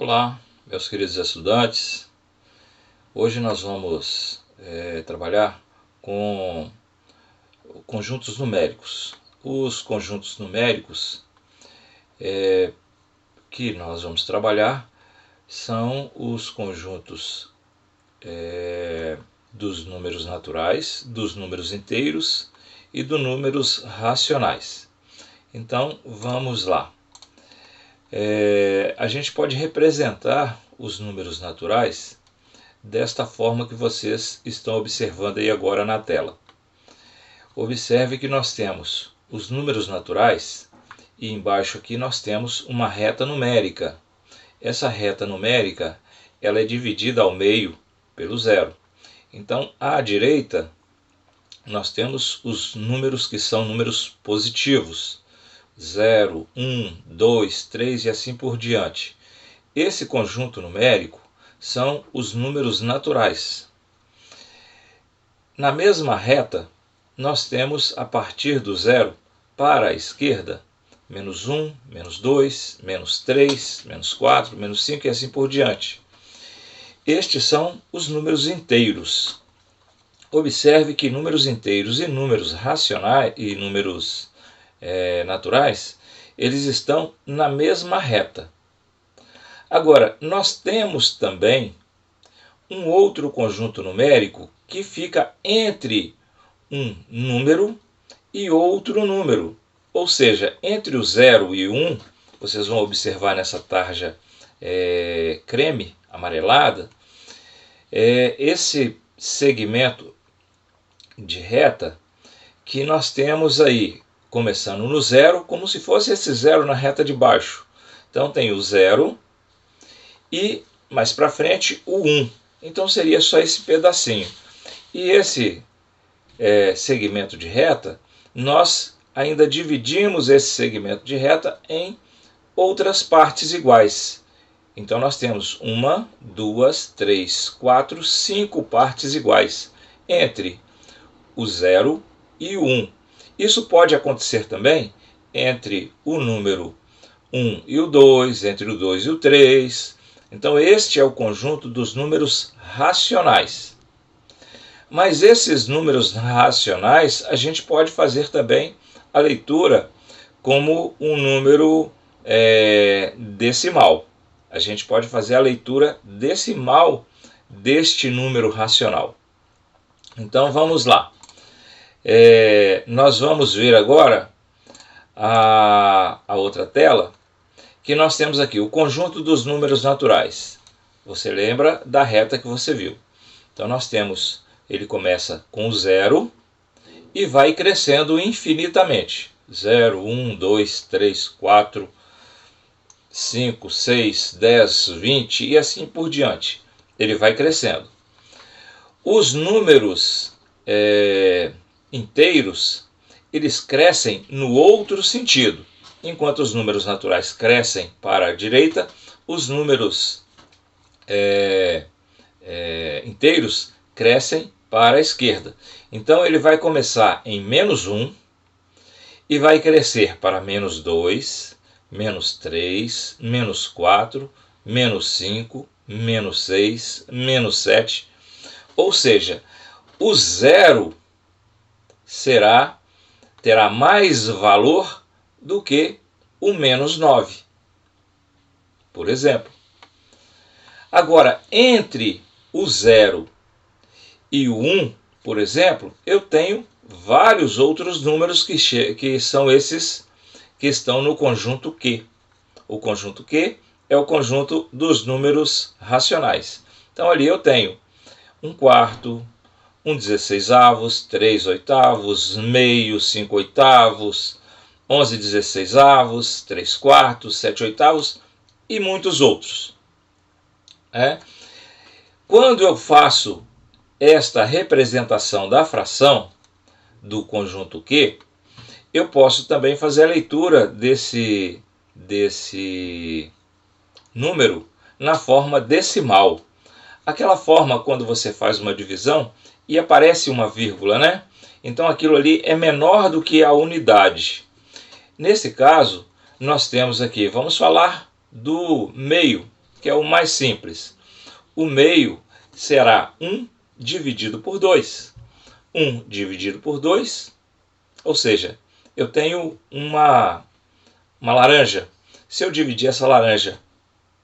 Olá, meus queridos estudantes. Hoje nós vamos trabalhar com conjuntos numéricos. Os conjuntos numéricos que nós vamos trabalhar são os conjuntos dos números naturais, dos números inteiros e dos números racionais. Então vamos lá. A gente pode representar os números naturais desta forma que vocês estão observando aí agora na tela. Observe que nós temos os números naturais e embaixo aqui nós temos uma reta numérica. Essa reta numérica ela é dividida ao meio pelo zero. Então à direita nós temos os números que são números positivos. 0, 1, 2, 3 e assim por diante. Esse conjunto numérico são os números naturais. Na mesma reta, nós temos a partir do zero para a esquerda, menos 1, menos 2, menos 3, menos 4, menos 5 e assim por diante. Estes são os números inteiros. Observe que números inteiros e números racionais e números naturais, eles estão na mesma reta. Agora, nós temos também um outro conjunto numérico que fica entre um número e outro número. Ou seja, entre o 0 e o 1, vocês vão observar nessa tarja creme, amarelada, esse segmento de reta que nós temos aí, começando no zero, como se fosse esse zero na reta de baixo. Então tem o 0 e mais para frente o 1. Então seria só esse pedacinho. E esse segmento de reta, nós ainda dividimos esse segmento de reta em outras partes iguais. Então nós temos 1, 2, 3, 4, 5 partes iguais entre o 0 e o 1. Isso pode acontecer também entre o número 1 e o 2, entre o 2 e o 3. Então este é o conjunto dos números racionais. Mas esses números racionais a gente pode fazer também a leitura como um número decimal. A gente pode fazer a leitura decimal deste número racional. Então vamos lá. Nós vamos ver agora a outra tela, que nós temos aqui o conjunto dos números naturais. Você lembra da reta que você viu. Então nós temos, ele começa com 0 e vai crescendo infinitamente. 0, 1, 2, 3, 4, 5, 6, 10, 20 e assim por diante. Ele vai crescendo. Os números inteiros, eles crescem no outro sentido. Enquanto os números naturais crescem para a direita, os números inteiros crescem para a esquerda. Então ele vai começar em menos 1 e vai crescer para menos 2, menos 3, menos 4, menos 5, menos 6, menos 7. Ou seja, o zero terá mais valor do que o menos 9, por exemplo. Agora, entre o 0 e o 1, por exemplo, eu tenho vários outros números que são esses que estão no conjunto Q. O conjunto Q é o conjunto dos números racionais. Então ali eu tenho 1/4, 1/16, 3/8, meio, 5/8, 11/16, 3/4, 7/8 e muitos outros. Quando eu faço esta representação da fração do conjunto Q, eu posso também fazer a leitura desse número na forma decimal. Aquela forma quando você faz uma divisão e aparece uma vírgula, né? Então aquilo ali é menor do que a unidade. Nesse caso, nós temos aqui, vamos falar do meio. que é o mais simples. O meio será 1 dividido por 2. 1 dividido por 2, ou seja, eu tenho uma laranja. Se eu dividir essa laranja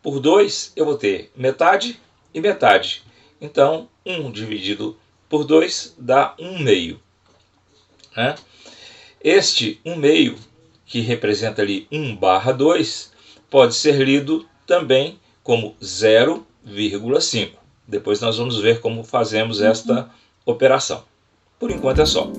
por 2, eu vou ter metade e metade. Então, 1 dividido por 2 dá 1 meio. Né? Este 1 meio, que representa ali 1/2, pode ser lido também como 0,5. Depois nós vamos ver como fazemos esta operação. Por enquanto é só.